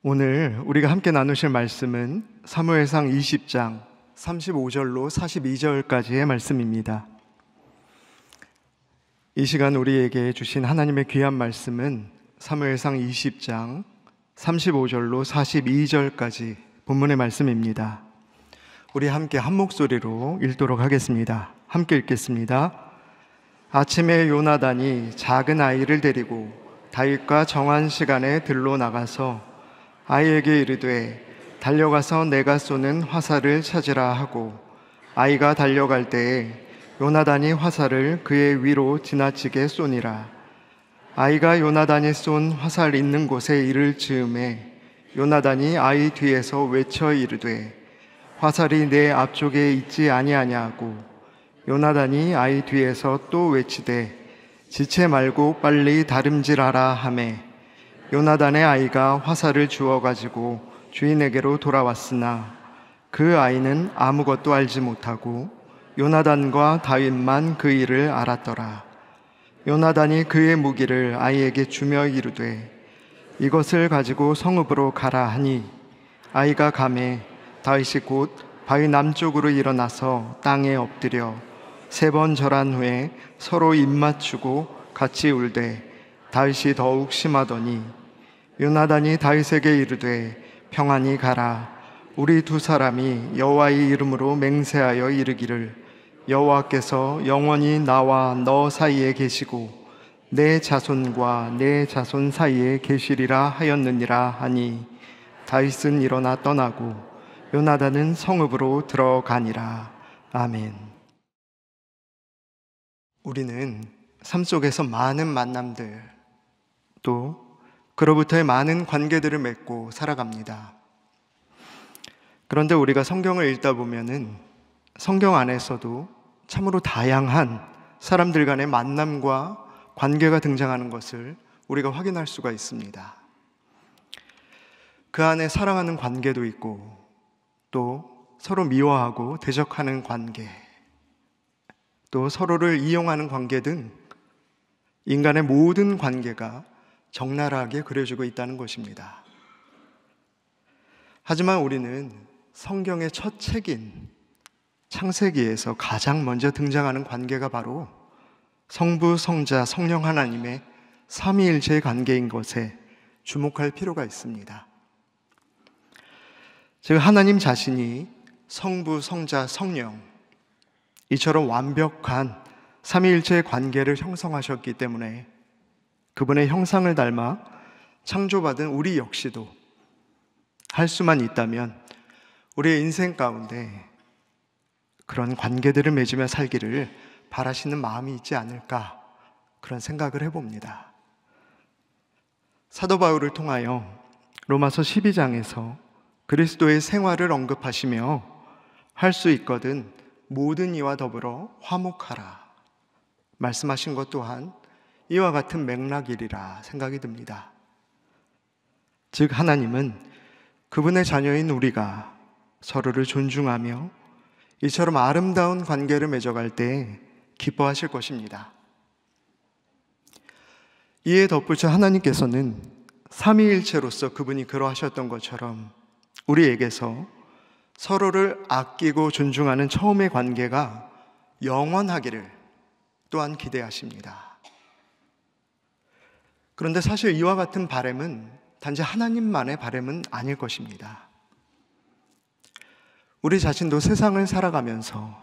오늘 우리가 함께 나누실 말씀은 사무엘상 20장 35절로 42절까지의 말씀입니다. 이 시간 우리에게 주신 하나님의 귀한 말씀은 사무엘상 20장 35절로 42절까지 본문의 말씀입니다. 우리 함께 한 목소리로 읽도록 하겠습니다. 함께 읽겠습니다. 아침에 요나단이 작은 아이를 데리고 다윗과 정한 시간에 들로 나가서 아이에게 이르되 달려가서 내가 쏘는 화살을 찾으라 하고, 아이가 달려갈 때에 요나단이 화살을 그의 위로 지나치게 쏘니라. 아이가 요나단이 쏜 화살 있는 곳에 이를 즈음에 요나단이 아이 뒤에서 외쳐 이르되 화살이 내 앞쪽에 있지 아니하냐고, 요나단이 아이 뒤에서 또 외치되 지체 말고 빨리 다름질하라 하매, 요나단의 아이가 화살을 주워 가지고 주인에게로 돌아왔으나 그 아이는 아무것도 알지 못하고 요나단과 다윗만 그 일을 알았더라. 요나단이 그의 무기를 아이에게 주며 이르되 이것을 가지고 성읍으로 가라 하니, 아이가 가매 다윗이 곧 바위 남쪽으로 일어나서 땅에 엎드려 3번 절한 후에 서로 입맞추고 같이 울되 다윗이 더욱 심하더니, 요나단이 다윗에게 이르되 평안히 가라. 우리 두 사람이 여호와의 이름으로 맹세하여 이르기를 여호와께서 영원히 나와 너 사이에 계시고 내 자손과 내 자손 사이에 계시리라 하였느니라 하니, 다윗은 일어나 떠나고 요나단은 성읍으로 들어가니라. 아멘. 우리는 삶 속에서 많은 만남들, 또 그로부터의 많은 관계들을 맺고 살아갑니다. 그런데 우리가 성경을 읽다 보면은 성경 안에서도 참으로 다양한 사람들 간의 만남과 관계가 등장하는 것을 우리가 확인할 수가 있습니다. 그 안에 사랑하는 관계도 있고, 또 서로 미워하고 대적하는 관계, 또 서로를 이용하는 관계 등 인간의 모든 관계가 적나라하게 그려지고 있다는 것입니다. 하지만 우리는 성경의 첫 책인 창세기에서 가장 먼저 등장하는 관계가 바로 성부, 성자, 성령 하나님의 삼위일체의 관계인 것에 주목할 필요가 있습니다. 즉, 하나님 자신이 성부, 성자, 성령, 이처럼 완벽한 삼위일체의 관계를 형성하셨기 때문에 그분의 형상을 닮아 창조받은 우리 역시도 할 수만 있다면 우리의 인생 가운데 그런 관계들을 맺으며 살기를 바라시는 마음이 있지 않을까, 그런 생각을 해봅니다. 사도 바울을 통하여 로마서 12장에서 그리스도의 생활을 언급하시며 할 수 있거든 모든 이와 더불어 화목하라 말씀하신 것 또한 이와 같은 맥락이리라 생각이 듭니다. 즉, 하나님은 그분의 자녀인 우리가 서로를 존중하며 이처럼 아름다운 관계를 맺어갈 때 기뻐하실 것입니다. 이에 덧붙여 하나님께서는 삼위일체로서 그분이 그러하셨던 것처럼 우리에게서 서로를 아끼고 존중하는 처음의 관계가 영원하기를 또한 기대하십니다. 그런데 사실 이와 같은 바람은 단지 하나님만의 바람은 아닐 것입니다. 우리 자신도 세상을 살아가면서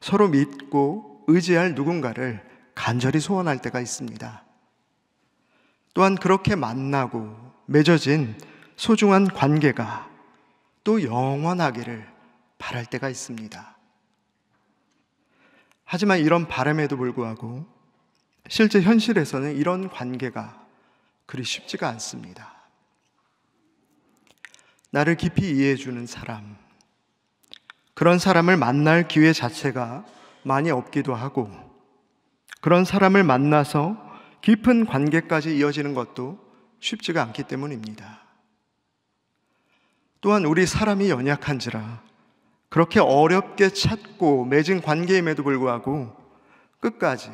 서로 믿고 의지할 누군가를 간절히 소원할 때가 있습니다. 또한 그렇게 만나고 맺어진 소중한 관계가 또 영원하기를 바랄 때가 있습니다. 하지만 이런 바람에도 불구하고 실제 현실에서는 이런 관계가 그리 쉽지가 않습니다. 나를 깊이 이해해주는 사람, 그런 사람을 만날 기회 자체가 많이 없기도 하고, 그런 사람을 만나서 깊은 관계까지 이어지는 것도 쉽지가 않기 때문입니다. 또한 우리 사람이 연약한지라 그렇게 어렵게 찾고 맺은 관계임에도 불구하고 끝까지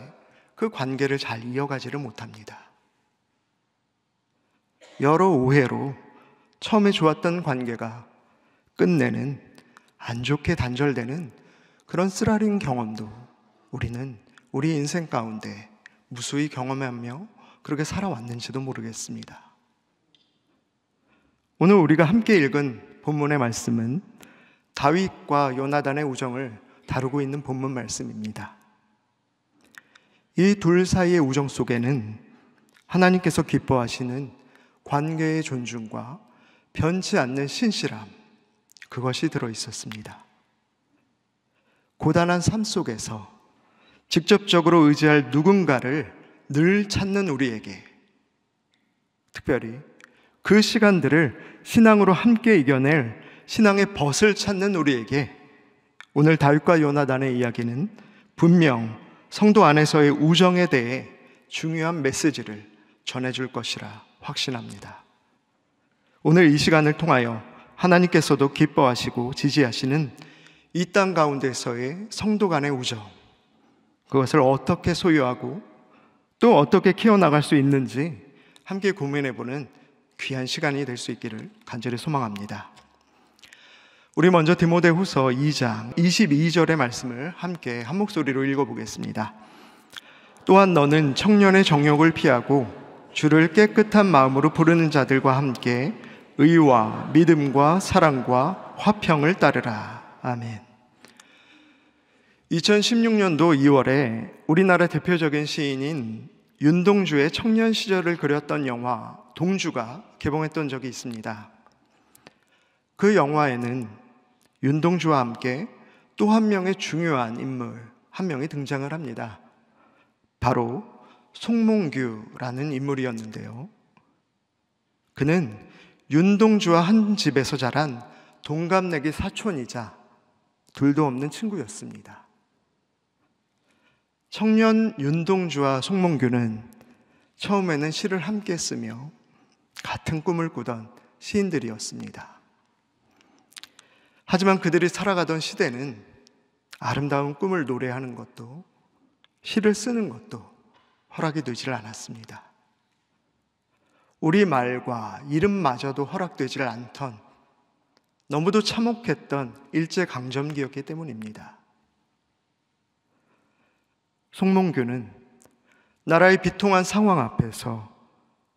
그 관계를 잘 이어가지를 못합니다. 여러 오해로 처음에 좋았던 관계가 끝내는 안 좋게 단절되는 그런 쓰라린 경험도 우리는 우리 인생 가운데 무수히 경험하며 그렇게 살아왔는지도 모르겠습니다. 오늘 우리가 함께 읽은 본문의 말씀은 다윗과 요나단의 우정을 다루고 있는 본문 말씀입니다. 이 둘 사이의 우정 속에는 하나님께서 기뻐하시는 관계의 존중과 변치 않는 신실함, 그것이 들어있었습니다. 고단한 삶 속에서 직접적으로 의지할 누군가를 늘 찾는 우리에게, 특별히 그 시간들을 신앙으로 함께 이겨낼 신앙의 벗을 찾는 우리에게 오늘 다윗과 요나단의 이야기는 분명 성도 안에서의 우정에 대해 중요한 메시지를 전해줄 것이라 확신합니다. 오늘 이 시간을 통하여 하나님께서도 기뻐하시고 지지하시는 이 땅 가운데서의 성도 간의 우정, 그것을 어떻게 소유하고 또 어떻게 키워나갈 수 있는지 함께 고민해보는 귀한 시간이 될 수 있기를 간절히 소망합니다. 우리 먼저 디모데후서 2장 22절의 말씀을 함께 한 목소리로 읽어보겠습니다. 또한 너는 청년의 정욕을 피하고 주를 깨끗한 마음으로 부르는 자들과 함께 의와 믿음과 사랑과 화평을 따르라. 아멘. 2016년도 2월에 우리나라 대표적인 시인인 윤동주의 청년 시절을 그렸던 영화 동주가 개봉했던 적이 있습니다. 그 영화에는 윤동주와 함께 또 한 명의 중요한 인물 한 명이 등장을 합니다. 바로 송몽규라는 인물이었는데요. 그는 윤동주와 한 집에서 자란 동갑내기 사촌이자 둘도 없는 친구였습니다. 청년 윤동주와 송몽규는 처음에는 시를 함께 쓰며 같은 꿈을 꾸던 시인들이었습니다. 하지만 그들이 살아가던 시대는 아름다운 꿈을 노래하는 것도 시를 쓰는 것도 허락이 되질 않았습니다. 우리 말과 이름마저도 허락되질 않던 너무도 참혹했던 일제강점기였기 때문입니다. 송몽규는 나라의 비통한 상황 앞에서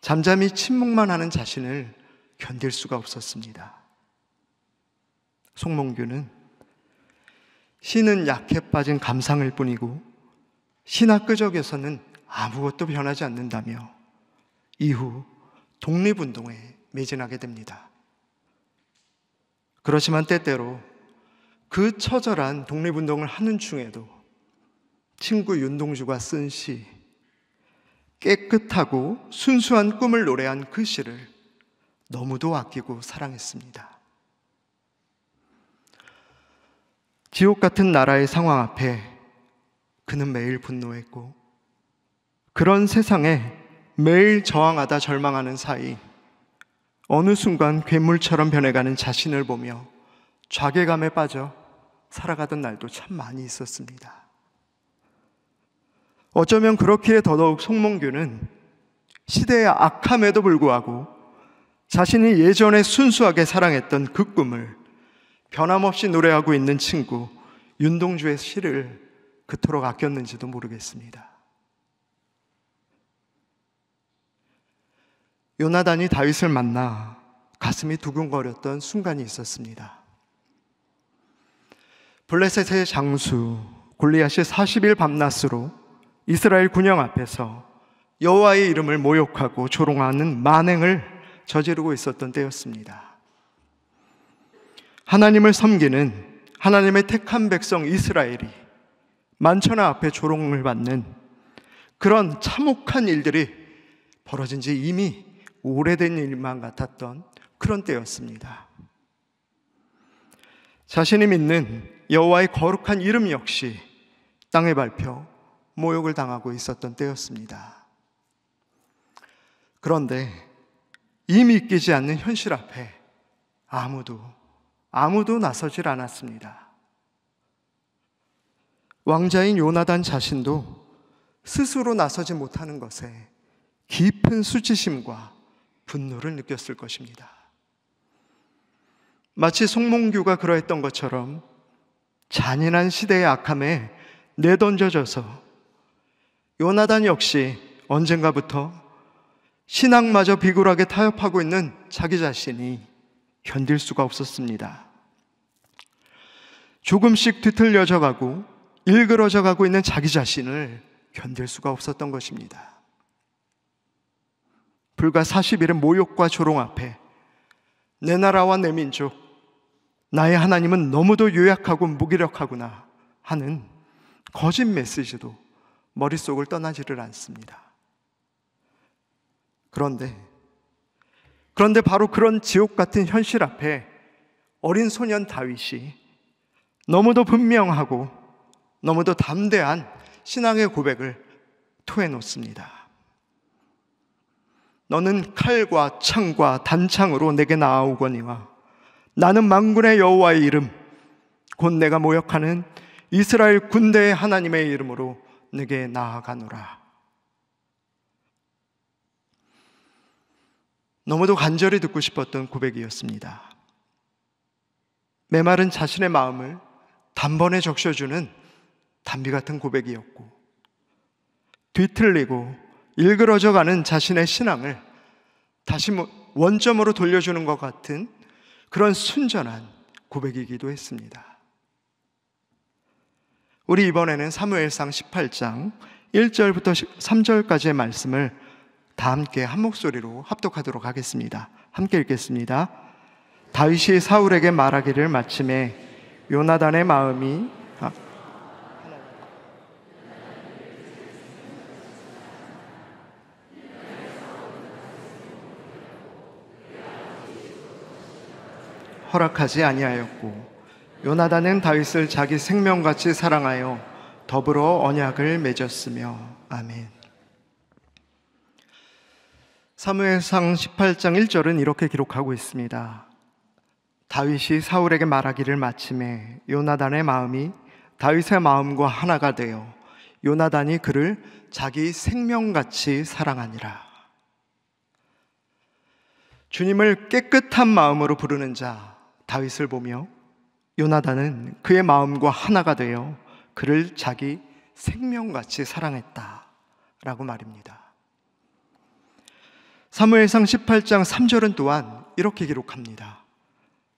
잠잠히 침묵만 하는 자신을 견딜 수가 없었습니다. 송몽규는 시는 약해 빠진 감상일 뿐이고 신화 끄적여서는 아무것도 변하지 않는다며 이후 독립운동에 매진하게 됩니다. 그렇지만 때때로 그 처절한 독립운동을 하는 중에도 친구 윤동주가 쓴 시, 깨끗하고 순수한 꿈을 노래한 그 시를 너무도 아끼고 사랑했습니다. 지옥 같은 나라의 상황 앞에 그는 매일 분노했고 그런 세상에 매일 저항하다 절망하는 사이 어느 순간 괴물처럼 변해가는 자신을 보며 좌괴감에 빠져 살아가던 날도 참 많이 있었습니다. 어쩌면 그렇기에 더더욱 송몽규는 시대의 악함에도 불구하고 자신이 예전에 순수하게 사랑했던 그 꿈을 변함없이 노래하고 있는 친구 윤동주의 시를 그토록 아꼈는지도 모르겠습니다. 요나단이 다윗을 만나 가슴이 두근거렸던 순간이 있었습니다. 블레셋의 장수 골리앗이 40일 밤낮으로 이스라엘 군영 앞에서 여호와의 이름을 모욕하고 조롱하는 만행을 저지르고 있었던 때였습니다. 하나님을 섬기는 하나님의 택한 백성 이스라엘이 만천하 앞에 조롱을 받는 그런 참혹한 일들이 벌어진 지 이미 오래된 일만 같았던 그런 때였습니다. 자신이 믿는 여호와의 거룩한 이름 역시 땅에 밟혀 모욕을 당하고 있었던 때였습니다. 그런데 이 믿기지 않는 현실 앞에 아무도 나서질 않았습니다. 왕자인 요나단 자신도 스스로 나서지 못하는 것에 깊은 수치심과 분노를 느꼈을 것입니다. 마치 송몽규가 그러했던 것처럼 잔인한 시대의 악함에 내던져져서 요나단 역시 언젠가부터 신앙마저 비굴하게 타협하고 있는 자기 자신이 견딜 수가 없었습니다. 조금씩 뒤틀려져 가고 일그러져 가고 있는 자기 자신을 견딜 수가 없었던 것입니다. 불과 40일의 모욕과 조롱 앞에 내 나라와 내 민족, 나의 하나님은 너무도 요약하고 무기력하구나 하는 거짓 메시지도 머릿속을 떠나지를 않습니다. 그런데 바로 그런 지옥 같은 현실 앞에 어린 소년 다윗이 너무도 분명하고 너무도 담대한 신앙의 고백을 토해놓습니다. 너는 칼과 창과 단창으로 내게 나아오거니와 나는 만군의 여호와의 이름 곧 내가 모욕하는 이스라엘 군대의 하나님의 이름으로 내게 나아가노라. 너무도 간절히 듣고 싶었던 고백이었습니다. 메마른 자신의 마음을 단번에 적셔주는 단비 같은 고백이었고, 뒤틀리고 일그러져가는 자신의 신앙을 다시 원점으로 돌려주는 것 같은 그런 순전한 고백이기도 했습니다. 우리 이번에는 사무엘상 18장 1절부터 3절까지의 말씀을 다 함께 한 목소리로 합독하도록 하겠습니다. 함께 읽겠습니다. 다윗이 사울에게 말하기를 마침에 요나단의 마음이 허락하지 아니하였고 요나단은 다윗을 자기 생명같이 사랑하여 더불어 언약을 맺었으며. 아멘. 사무엘상 18장 1절은 이렇게 기록하고 있습니다. 다윗이 사울에게 말하기를 마침에 요나단의 마음이 다윗의 마음과 하나가 되어 요나단이 그를 자기 생명같이 사랑하니라. 주님을 깨끗한 마음으로 부르는 자 다윗을 보며 요나단은 그의 마음과 하나가 되어 그를 자기 생명같이 사랑했다라고 말입니다. 사무엘상 18장 3절은 또한 이렇게 기록합니다.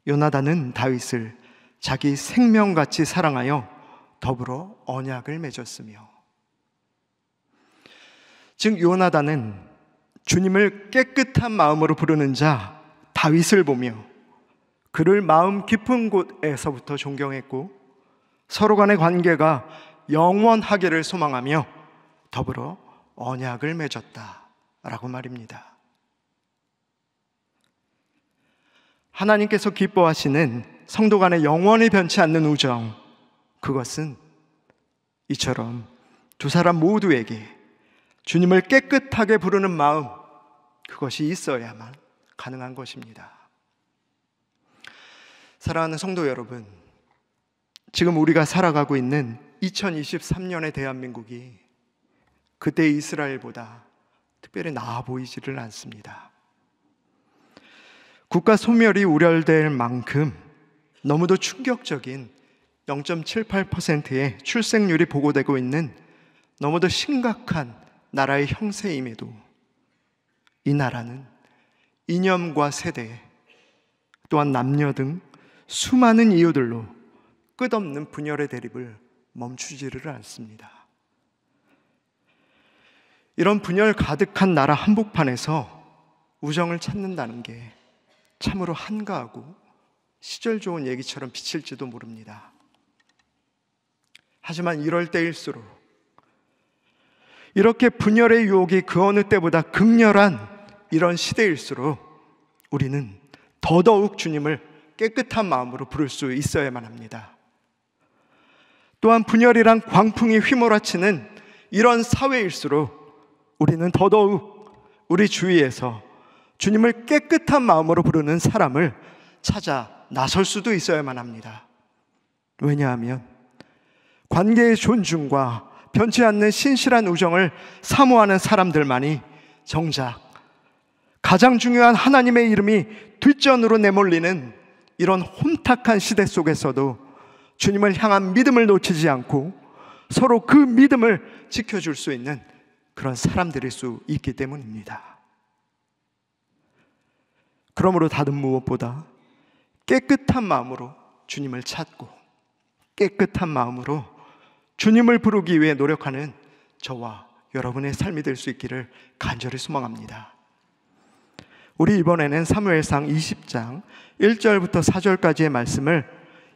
요나단은 다윗을 자기 생명같이 사랑하여 더불어 언약을 맺었으며. 즉 요나단은 주님을 깨끗한 마음으로 부르는 자 다윗을 보며 그를 마음 깊은 곳에서부터 존경했고 서로 간의 관계가 영원하기를 소망하며 더불어 언약을 맺었다라고 말입니다. 하나님께서 기뻐하시는 성도 간의 영원히 변치 않는 우정, 그것은 이처럼 두 사람 모두에게 주님을 깨끗하게 부르는 마음, 그것이 있어야만 가능한 것입니다. 사랑하는 성도 여러분, 지금 우리가 살아가고 있는 2023년의 대한민국이 그때 이스라엘보다 특별히 나아 보이지를 않습니다. 국가 소멸이 우려될 만큼 너무도 충격적인 0.78%의 출생률이 보고되고 있는 너무도 심각한 나라의 형세임에도 이 나라는 이념과 세대 또한 남녀 등 수많은 이유들로 끝없는 분열의 대립을 멈추지를 않습니다. 이런 분열 가득한 나라 한복판에서 우정을 찾는다는 게 참으로 한가하고 시절 좋은 얘기처럼 비칠지도 모릅니다. 하지만 이럴 때일수록, 이렇게 분열의 유혹이 그 어느 때보다 극렬한 이런 시대일수록 우리는 더더욱 주님을 깨끗한 마음으로 부를 수 있어야만 합니다. 또한 분열이란 광풍이 휘몰아치는 이런 사회일수록 우리는 더더욱 우리 주위에서 주님을 깨끗한 마음으로 부르는 사람을 찾아 나설 수도 있어야만 합니다. 왜냐하면 관계의 존중과 변치 않는 신실한 우정을 사모하는 사람들만이 정작 가장 중요한 하나님의 이름이 뒷전으로 내몰리는 이런 혼탁한 시대 속에서도 주님을 향한 믿음을 놓치지 않고 서로 그 믿음을 지켜줄 수 있는 그런 사람들일 수 있기 때문입니다. 그러므로 다른 무엇보다 깨끗한 마음으로 주님을 찾고 깨끗한 마음으로 주님을 부르기 위해 노력하는 저와 여러분의 삶이 될 수 있기를 간절히 소망합니다. 우리 이번에는 사무엘상 20장 1절부터 4절까지의 말씀을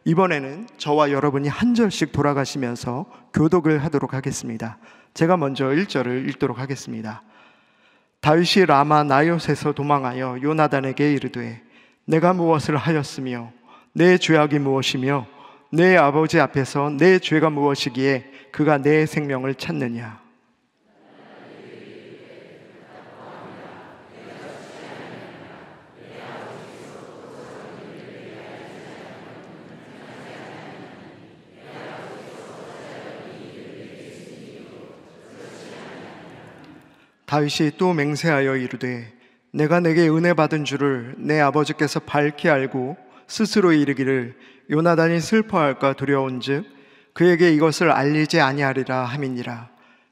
이번에는 저와 여러분이 한 절씩 돌아가시면서 교독을 하도록 하겠습니다. 제가 먼저 1절을 읽도록 하겠습니다. 다윗이 라마 나요스에서 도망하여 요나단에게 이르되 내가 무엇을 하였으며 내 죄악이 무엇이며 내 아버지 앞에서 내 죄가 무엇이기에 그가 내 생명을 찾느냐. 다윗이 또 맹세하여 이르되 내가 내게 은혜 받은 줄을 내 아버지께서 밝히 알고 스스로 이르기를 요나단이 슬퍼할까 두려운즉 그에게 이것을 알리지 아니하리라 함이니라.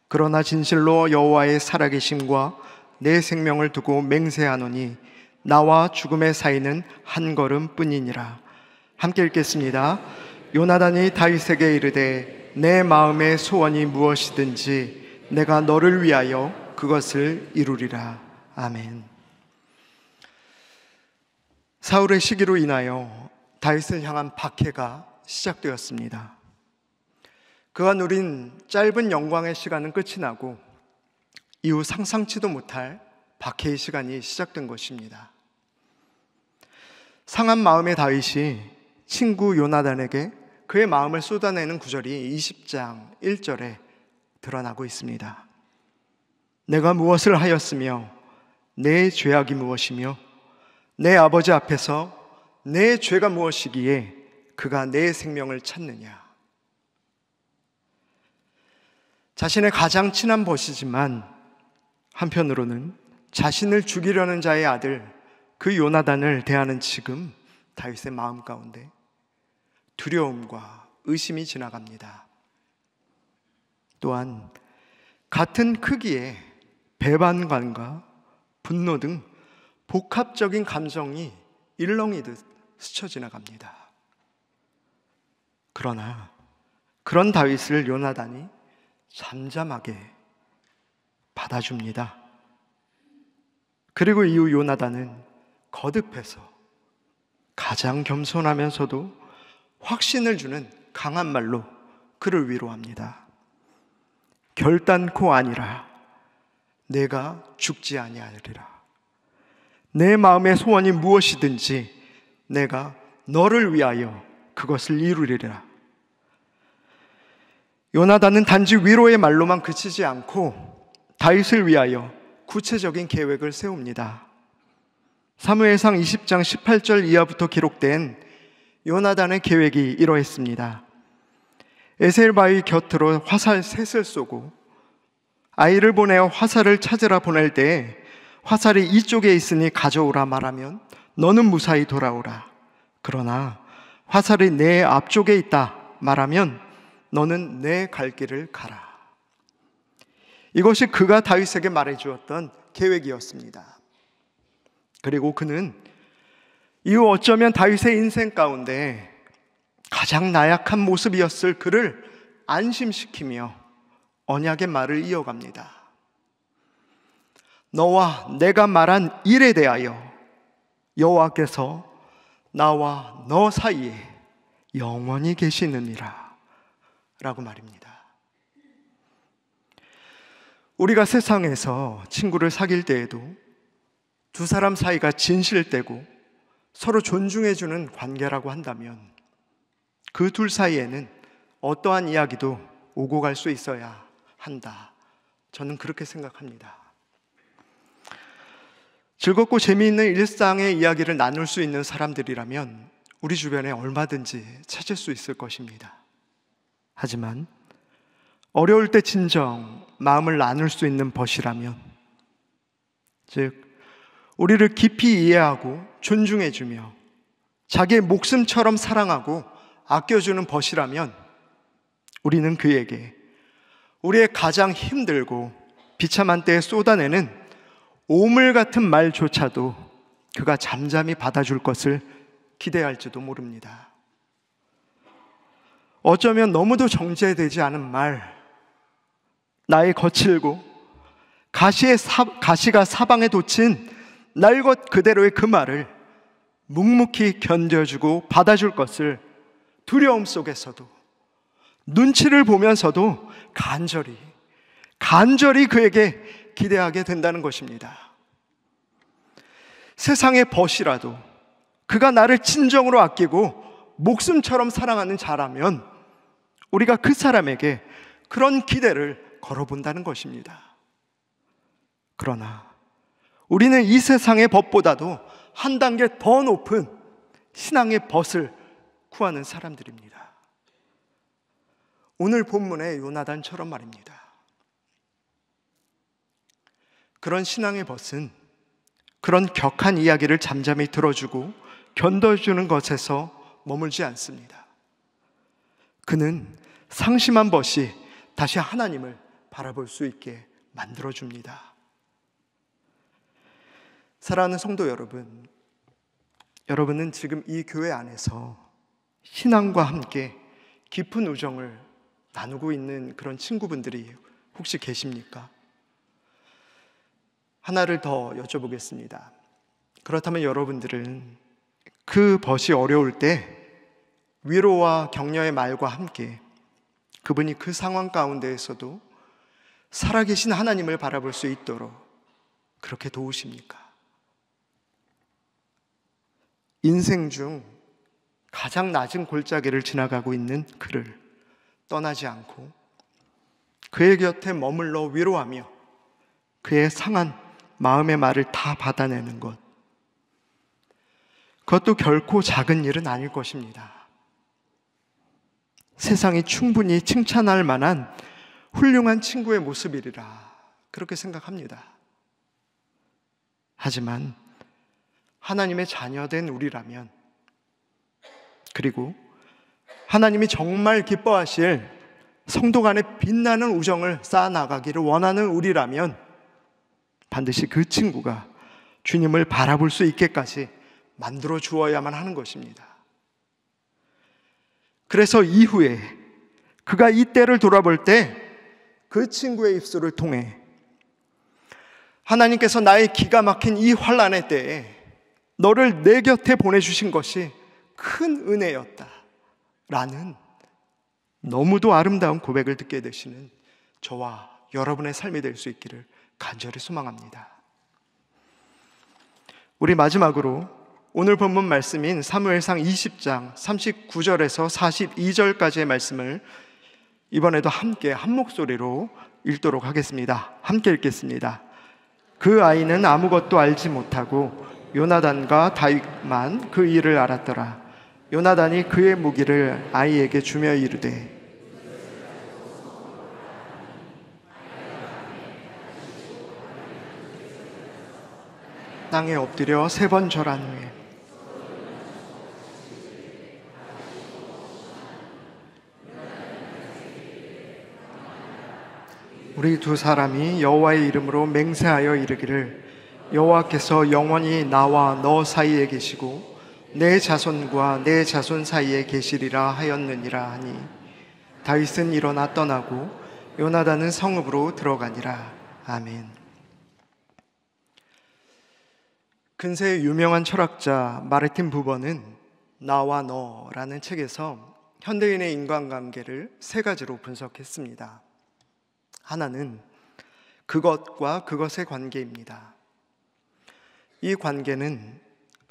그러나 진실로 여호와의 살아계심과 내 생명을 두고 맹세하노니 나와 죽음의 사이는 한 걸음뿐이니라. 함께 읽겠습니다. 요나단이 다윗에게 이르되 내 마음의 소원이 무엇이든지 내가 너를 위하여 그것을 이루리라. 아멘. 사울의 시기로 인하여 다윗을 향한 박해가 시작되었습니다. 그가 누린 짧은 영광의 시간은 끝이 나고 이후 상상치도 못할 박해의 시간이 시작된 것입니다. 상한 마음의 다윗이 친구 요나단에게 그의 마음을 쏟아내는 구절이 20장 1절에 드러나고 있습니다. 내가 무엇을 하였으며 내 죄악이 무엇이며 내 아버지 앞에서 내 죄가 무엇이기에 그가 내 생명을 찾느냐. 자신의 가장 친한 벗이지만 한편으로는 자신을 죽이려는 자의 아들 그 요나단을 대하는 지금 다윗의 마음 가운데 두려움과 의심이 지나갑니다. 또한 같은 크기의 배반감과 분노 등 복합적인 감정이 일렁이듯 스쳐 지나갑니다. 그러나 그런 다윗을 요나단이 잠잠하게 받아줍니다. 그리고 이후 요나단은 거듭해서 가장 겸손하면서도 확신을 주는 강한 말로 그를 위로합니다. 결단코 아니라 내가 죽지 아니하리라. 내 마음의 소원이 무엇이든지 내가 너를 위하여 그것을 이루리라. 요나단은 단지 위로의 말로만 그치지 않고 다윗을 위하여 구체적인 계획을 세웁니다. 사무엘상 20장 18절 이하부터 기록된 요나단의 계획이 이러했습니다. 에셀바위 곁으로 화살 셋을 쏘고 아이를 보내어 화살을 찾으라 보낼 때에 화살이 이쪽에 있으니 가져오라 말하면 너는 무사히 돌아오라. 그러나 화살이 내 앞쪽에 있다 말하면 너는 내 갈 길을 가라. 이것이 그가 다윗에게 말해주었던 계획이었습니다. 그리고 그는 이후 어쩌면 다윗의 인생 가운데 가장 나약한 모습이었을 그를 안심시키며 언약의 말을 이어갑니다. 너와 내가 말한 일에 대하여 여호와께서 나와 너 사이에 영원히 계시느니라 라고 말입니다. 우리가 세상에서 친구를 사귈 때에도 두 사람 사이가 진실되고 서로 존중해주는 관계라고 한다면 그 둘 사이에는 어떠한 이야기도 오고 갈 수 있어야 한다. 저는 그렇게 생각합니다. 즐겁고 재미있는 일상의 이야기를 나눌 수 있는 사람들이라면 우리 주변에 얼마든지 찾을 수 있을 것입니다. 하지만 어려울 때 진정 마음을 나눌 수 있는 벗이라면, 즉 우리를 깊이 이해하고 존중해주며 자기의 목숨처럼 사랑하고 아껴주는 벗이라면 우리는 그에게 우리의 가장 힘들고 비참한 때에 쏟아내는 오물 같은 말조차도 그가 잠잠히 받아줄 것을 기대할지도 모릅니다. 어쩌면 너무도 정제되지 않은 말, 나의 거칠고 가시가 사방에 돋친 날 것 그대로의 그 말을 묵묵히 견뎌주고 받아줄 것을 두려움 속에서도, 눈치를 보면서도 간절히 그에게 기대하게 된다는 것입니다. 세상의 벗이라도 그가 나를 진정으로 아끼고 목숨처럼 사랑하는 자라면 우리가 그 사람에게 그런 기대를 걸어본다는 것입니다. 그러나 우리는 이 세상의 벗보다도 한 단계 더 높은 신앙의 벗을 구하는 사람들입니다. 오늘 본문의 요나단처럼 말입니다. 그런 신앙의 벗은 그런 격한 이야기를 잠잠히 들어주고 견뎌주는 것에서 머물지 않습니다. 그는 상심한 벗이 다시 하나님을 바라볼 수 있게 만들어줍니다. 사랑하는 성도 여러분, 여러분은 지금 이 교회 안에서 신앙과 함께 깊은 우정을 나누고 있는 그런 친구분들이 혹시 계십니까? 하나를 더 여쭤보겠습니다. 그렇다면 여러분들은 그 벗이 어려울 때 위로와 격려의 말과 함께 그분이 그 상황 가운데에서도 살아계신 하나님을 바라볼 수 있도록 그렇게 도우십니까? 인생 중 가장 낮은 골짜기를 지나가고 있는 그를 떠나지 않고 그의 곁에 머물러 위로하며 그의 상한 마음의 말을 다 받아내는 것, 그것도 결코 작은 일은 아닐 것입니다. 세상이 충분히 칭찬할 만한 훌륭한 친구의 모습이리라 그렇게 생각합니다. 하지만 하나님의 자녀된 우리라면, 그리고 하나님이 정말 기뻐하실 성도 간의 빛나는 우정을 쌓아나가기를 원하는 우리라면 반드시 그 친구가 주님을 바라볼 수 있게까지 만들어 주어야만 하는 것입니다. 그래서 이후에 그가 이 때를 돌아볼 때 그 친구의 입술을 통해 하나님께서 나의 기가 막힌 이 환난의 때에 너를 내 곁에 보내주신 것이 큰 은혜였다 라는 너무도 아름다운 고백을 듣게 되시는 저와 여러분의 삶이 될 수 있기를 간절히 소망합니다. 우리 마지막으로 오늘 본문 말씀인 사무엘상 20장 39절에서 42절까지의 말씀을 이번에도 함께 한 목소리로 읽도록 하겠습니다. 함께 읽겠습니다. 그 아이는 아무것도 알지 못하고 요나단과 다윗만 그 일을 알았더라. 요나단이 그의 무기를 아이에게 주며 이르되 땅에 엎드려 3번 절한 후에 우리 두 사람이 여호와의 이름으로 맹세하여 이르기를 여호와께서 영원히 나와 너 사이에 계시고 내 자손과 내 자손 사이에 계시리라 하였느니라 하니 다윗은 일어나 떠나고 요나단은 성읍으로 들어가니라. 아멘. 근세의 유명한 철학자 마르틴 부버는 나와 너라는 책에서 현대인의 인간관계를 3가지로 분석했습니다. 하나는 그것과 그것의 관계입니다. 이 관계는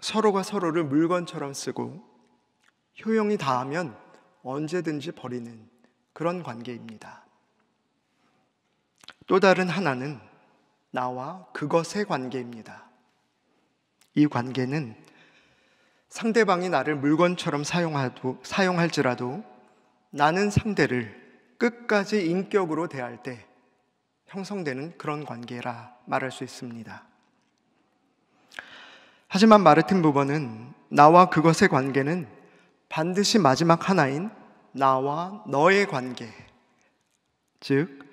서로가 서로를 물건처럼 쓰고 효용이 다하면 언제든지 버리는 그런 관계입니다. 또 다른 하나는 나와 그것의 관계입니다. 이 관계는 상대방이 나를 물건처럼 사용할지라도 나는 상대를 끝까지 인격으로 대할 때 형성되는 그런 관계라 말할 수 있습니다. 하지만 마르틴 부버는 나와 그것의 관계는 반드시 마지막 하나인 나와 너의 관계, 즉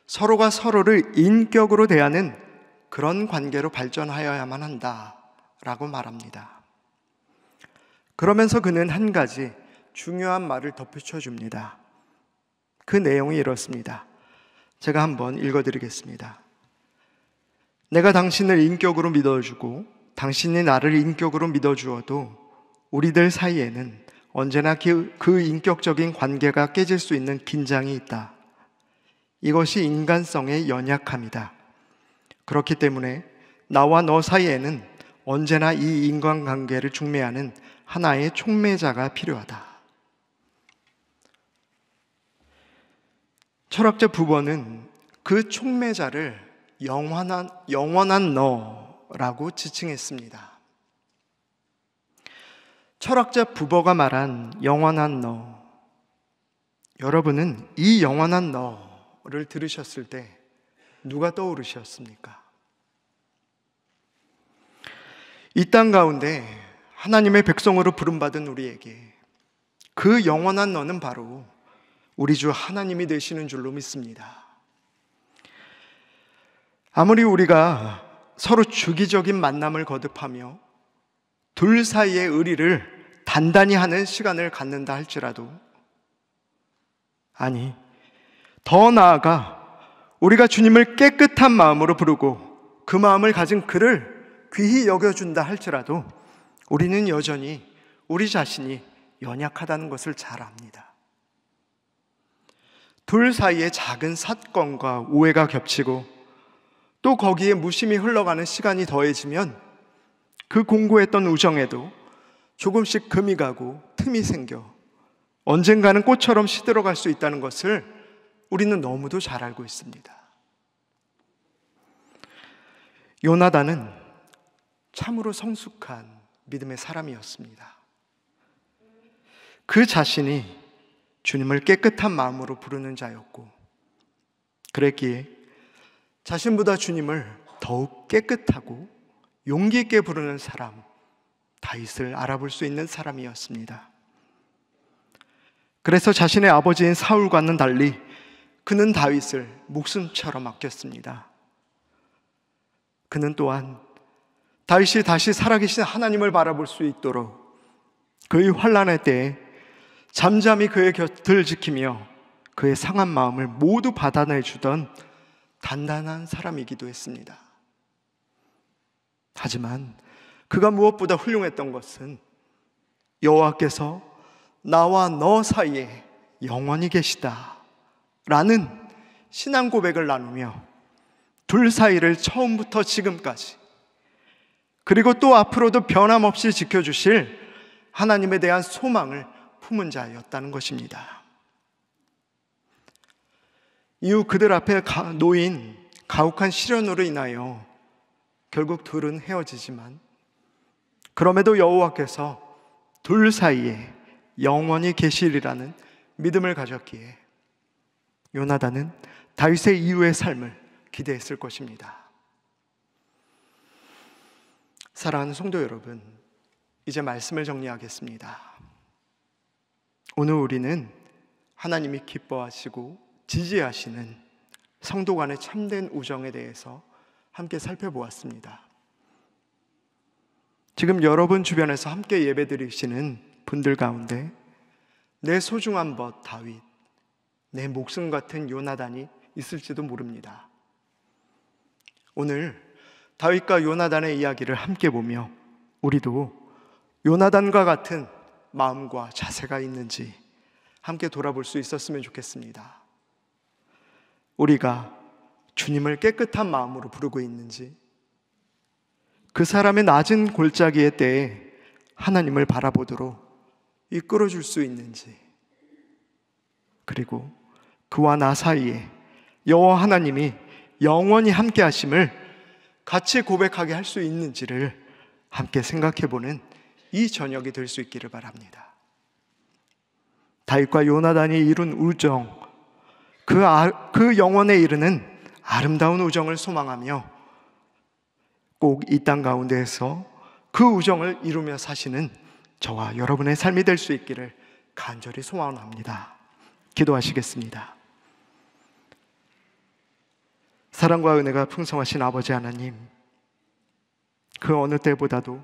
서로가 서로를 인격으로 대하는 그런 관계로 발전하여야만 한다라고 말합니다. 그러면서 그는 한 가지 중요한 말을 덧붙여 줍니다. 그 내용이 이렇습니다. 제가 한번 읽어드리겠습니다. 내가 당신을 인격으로 믿어주고 당신이 나를 인격으로 믿어주어도 우리들 사이에는 언제나 그 인격적인 관계가 깨질 수 있는 긴장이 있다. 이것이 인간성의 연약함이다. 그렇기 때문에 나와 너 사이에는 언제나 이 인간관계를 중매하는 하나의 촉매자가 필요하다. 철학자 부버는 그 촉매자를 영원한 너라고 지칭했습니다. 철학자 부버가 말한 영원한 너, 여러분은 이 영원한 너를 들으셨을 때 누가 떠오르셨습니까? 이 땅 가운데 하나님의 백성으로 부름받은 우리에게 그 영원한 너는 바로 우리 주 하나님이 되시는 줄로 믿습니다. 아무리 우리가 서로 주기적인 만남을 거듭하며 둘 사이의 의리를 단단히 하는 시간을 갖는다 할지라도, 아니, 더 나아가 우리가 주님을 깨끗한 마음으로 부르고 그 마음을 가진 그를 귀히 여겨준다 할지라도 우리는 여전히 우리 자신이 연약하다는 것을 잘 압니다. 둘 사이에 작은 사건과 오해가 겹치고 또 거기에 무심히 흘러가는 시간이 더해지면 그 공고했던 우정에도 조금씩 금이 가고 틈이 생겨 언젠가는 꽃처럼 시들어갈 수 있다는 것을 우리는 너무도 잘 알고 있습니다. 요나단은 참으로 성숙한 믿음의 사람이었습니다. 그 자신이 주님을 깨끗한 마음으로 부르는 자였고, 그랬기에 자신보다 주님을 더욱 깨끗하고 용기 있게 부르는 사람, 다윗을 알아볼 수 있는 사람이었습니다. 그래서 자신의 아버지인 사울과는 달리 그는 다윗을 목숨처럼 아꼈습니다. 그는 또한 다윗이 다시 살아계신 하나님을 바라볼 수 있도록 그의 환난의 때에 잠잠히 그의 곁을 지키며 그의 상한 마음을 모두 받아내주던 단단한 사람이기도 했습니다. 하지만 그가 무엇보다 훌륭했던 것은 여호와께서 나와 너 사이에 영원히 계시다 라는 신앙 고백을 나누며 둘 사이를 처음부터 지금까지, 그리고 또 앞으로도 변함없이 지켜주실 하나님에 대한 소망을 품은 자였다는 것입니다. 이후 그들 앞에 놓인 가혹한 시련으로 인하여 결국 둘은 헤어지지만, 그럼에도 여호와께서 둘 사이에 영원히 계시리라는 믿음을 가졌기에 요나단은 다윗의 이후의 삶을 기대했을 것입니다. 사랑하는 성도 여러분, 이제 말씀을 정리하겠습니다. 오늘 우리는 하나님이 기뻐하시고 지지하시는 성도 간의 참된 우정에 대해서 함께 살펴보았습니다. 지금 여러분 주변에서 함께 예배드리시는 분들 가운데 내 소중한 벗 다윗, 내 목숨 같은 요나단이 있을지도 모릅니다. 오늘 다윗과 요나단의 이야기를 함께 보며 우리도 요나단과 같은 마음과 자세가 있는지 함께 돌아볼 수 있었으면 좋겠습니다. 우리가 주님을 깨끗한 마음으로 부르고 있는지, 그 사람의 낮은 골짜기의 때에 하나님을 바라보도록 이끌어줄 수 있는지, 그리고 그와 나 사이에 여호와 하나님이 영원히 함께 하심을 같이 고백하게 할 수 있는지를 함께 생각해보는 이 저녁이 될 수 있기를 바랍니다. 다윗과 요나단이 이룬 우정, 그 영원에 이르는 아름다운 우정을 소망하며 꼭 이 땅 가운데에서 그 우정을 이루며 사시는 저와 여러분의 삶이 될 수 있기를 간절히 소원합니다. 기도하시겠습니다. 사랑과 은혜가 풍성하신 아버지 하나님, 그 어느 때보다도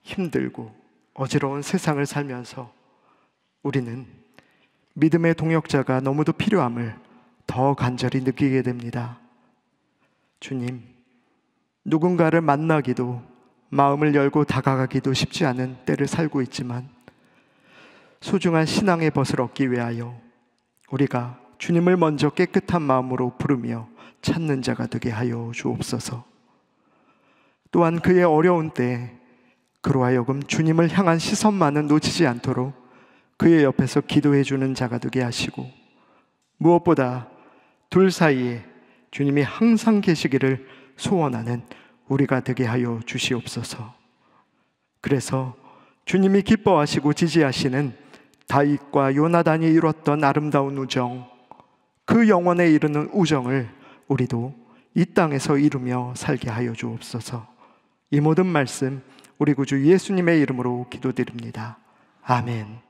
힘들고 어지러운 세상을 살면서 우리는 믿음의 동역자가 너무도 필요함을 더 간절히 느끼게 됩니다. 주님, 누군가를 만나기도, 마음을 열고 다가가기도 쉽지 않은 때를 살고 있지만 소중한 신앙의 벗을 얻기 위하여 우리가 주님을 먼저 깨끗한 마음으로 부르며 찾는 자가 되게 하여 주옵소서. 또한 그의 어려운 때에 그로 하여금 주님을 향한 시선만은 놓치지 않도록 그의 옆에서 기도해 주는 자가 되게 하시고, 무엇보다 둘 사이에 주님이 항상 계시기를 소원하는 우리가 되게 하여 주시옵소서. 그래서 주님이 기뻐하시고 지지하시는 다윗과 요나단이 이뤘던 아름다운 우정, 그 영원에 이르는 우정을 우리도 이 땅에서 이루며 살게 하여 주옵소서. 이 모든 말씀 우리 구주 예수님의 이름으로 기도드립니다. 아멘.